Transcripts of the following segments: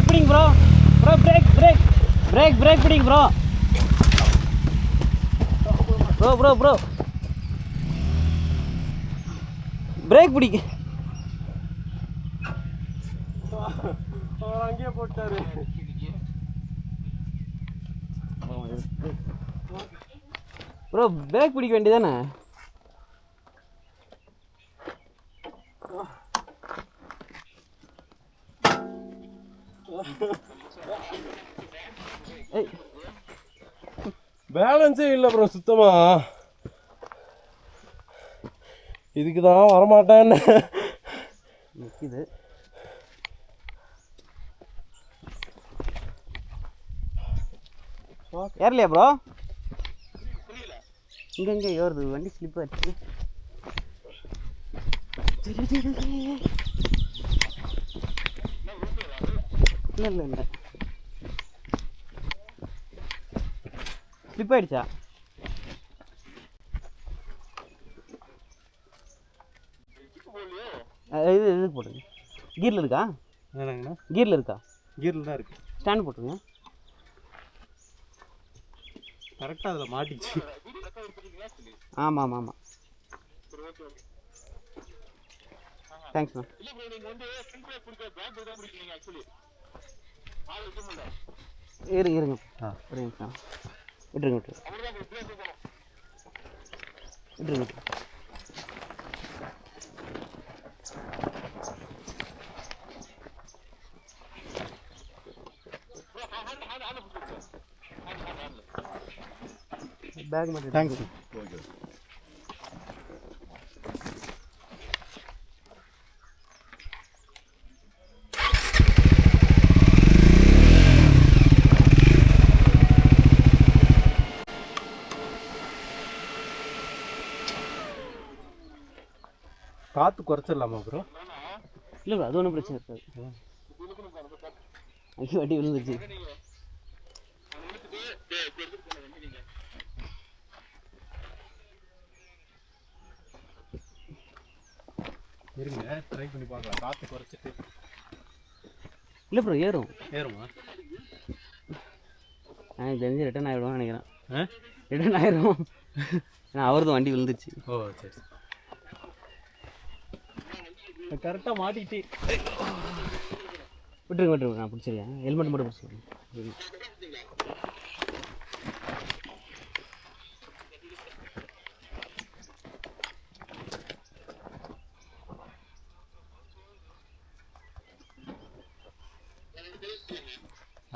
பிடிங்க bro. Bro brake brake brake brake பிடிங்க bro. Bro bro bro brake பிடிங்க. அவர் அங்கேயே போட்டாரு. ப்ரோ பிரேக் பிடிக்க வேண்டியதானே? பேலன்ஸே இல்லை ப்ரோ சுத்தமா. இதுக்கு தான் வரமாட்டேன்னு நிற்கிது. ஏறலையா ப்ரோ? இங்கே ஏறுது வண்டி ஸ்லிப் ஆச்சு. இல்லை இல்லை இல்லை ஸ்லிப் ஆயிடுச்சா? இது எதுக்கு போட்டுங்க? கீரில் இருக்கா? என்னங்கண்ணா? கீரில் இருக்கா? கீரில் தான் இருக்குது. ஸ்டாண்ட் போட்டுருங்க. கரெக்டாக அதில் மாட்டிச்சு. ஆமாம் ஆமாம் ஆமாம். தேங்க்ஸ்ண்ணா. இருங்க இருங்க. ஒரு நிமிஷம் விட்டுருங்க விட்டுருங்க விட்டுருங்க விட்டுருங்க. பேக் மட்டும் தேங்க்ஸ். காற்று குறைச்சிடலாமா ப்ரோ? இல்லை ப்ரோ அது ஒன்றும் பிரச்சனை இருக்காது. அங்கே வண்டி விழுந்துருச்சு. இருங்க ட்ரை பண்ணி பார்க்கலாம். காற்று குறைச்சிட்டு. இல்லை ப்ரோ ஏறும். ஏறுமா? எனக்கு தெரிஞ்சு ரிட்டர்ன் ஆகிடுவான்னு நினைக்கிறேன். ரிட்டர்ன் ஆகிடும். ஏன்னா அவரது வண்டி விழுந்துருச்சு. ஓ சரி. கரெக்டாக மாட்டிக்கிட்டு விட்டுருங்க விட்டுருங்க. நான் பிடிச்சிருக்கேன். ஹெல்மெட் மட்டும் பிடிச்சிருக்கேன்.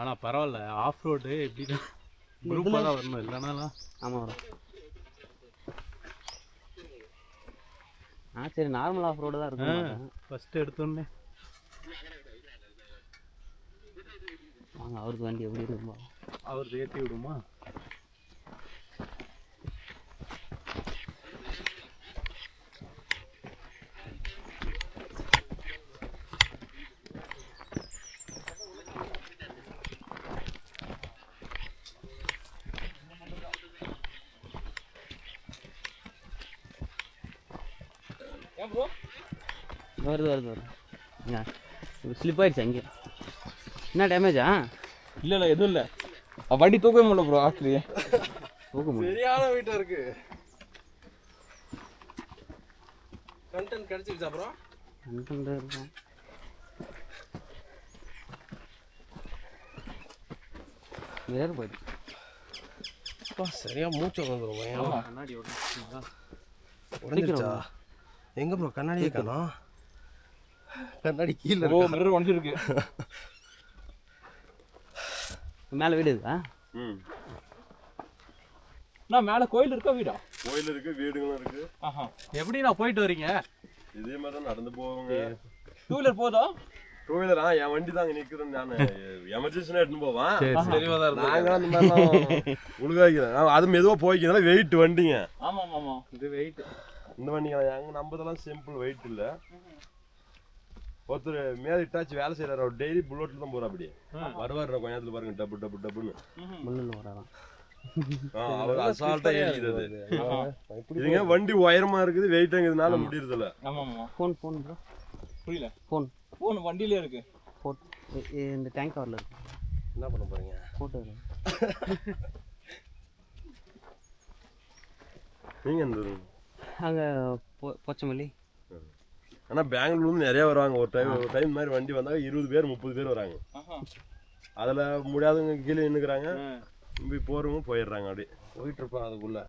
ஆனால் பரவாயில்ல. ஆஃப் ரோடு எப்படின்னா குரூப்பாக தான் வரணும். இல்லைனாலாம் ஆமாம் வரும். சரி நார்மல் ஆஃப் ரோடு தான் இருக்கும். ஃபஸ்ட்டு எடுத்தோடனே வாங்க அவருக்கு வண்டி எப்படி இருக்குமா? அவர் ஏற்றி விடுமா? வருது வருது வருது. ஸ்லிப் ஆயிடுச்சு. அங்கே என்ன டேமேஜா? இல்லை இல்லை எதுவும் இல்லை. வண்டி தூக்கவே முடியல ப்ரோ. ஆக்சுவலி தூக்க முடியும். சரியான வீட்டாக இருக்கு. Content கிடைச்சிருச்சா bro? கண்டென்ட் இருக்கும். வேறு போயிடுச்சு. சரியா மூச்சு வந்துடும். கண்ணாடி உடஞ்சிருச்சா? எங்கே ப்ரோ கண்ணாடியே காணோம். கண்ணாடி கீழே மிரர் உடஞ்சிருக்கு. மேலே வீடு இருக்கா? நான் மேலே கோயில் இருக்கா வீடா? கோயில் இருக்கு, வீடுகளும் இருக்கு. எப்படி நான் போயிட்டு வரீங்க? இதே மாதிரி தான் நடந்து போவாங்க. டூ வீலர் போதா? டூ வீலரா? என் வண்டி தாங்க நிற்குதுன்னு நான் எமர்ஜென்சினா எடுத்துன்னு போவேன். தெளிவாக தான் இருக்கு. நாங்கள் அந்த மாதிரிலாம் உழுகாக்கிறேன். அது மெதுவாக போய்க்கிறதுனால வெயிட் வண்டிங்க. ஆமாம் ஆமாம். இது வெயிட். இந்த வண்டிங்க எங்கள் நம்பதெல்லாம் சிம்பிள் வெயிட் இல்லை. ஒருத்தர் மேலே இட்டாச்சு வேலை செய்கிறார். அவர் டெய்லி புல்லட்டில் தான் போகிறா. அப்படியே வருவார் கொஞ்ச நேரத்தில் பாருங்க. டப்பு டப்பு டப்புன்னு முன்னில் வராதான். அவர் அசால்ட்டாக ஏறிக்கிறது. இதுங்க வண்டி உயரமா இருக்குது, வெயிட்டாங்கிறதுனால முடியறதில்ல. ஆமாம் ஆமாம். Phone phone bro. புரியல. ஃபோன் ஃபோன் வண்டியிலே இருக்கு. இந்த டேங்க் கவரில் இருக்கு. என்ன பண்ண போகிறீங்க? போட்டு நீங்கள் எந்த ஊரு? அங்கே பொச்சமல்லி. ஆனால் பெங்களூர்லேருந்து நிறையா வருவாங்க. ஒரு டைம் மாதிரி வண்டி வந்தால் 20 பேர் 30 பேர் வராங்க. அதில் முடியாதவங்க கீழே நின்றுக்கிறாங்க, போகிறவங்க போயிடுறாங்க. அப்படியே போயிட்டுருப்போம் அதுக்குள்ளே.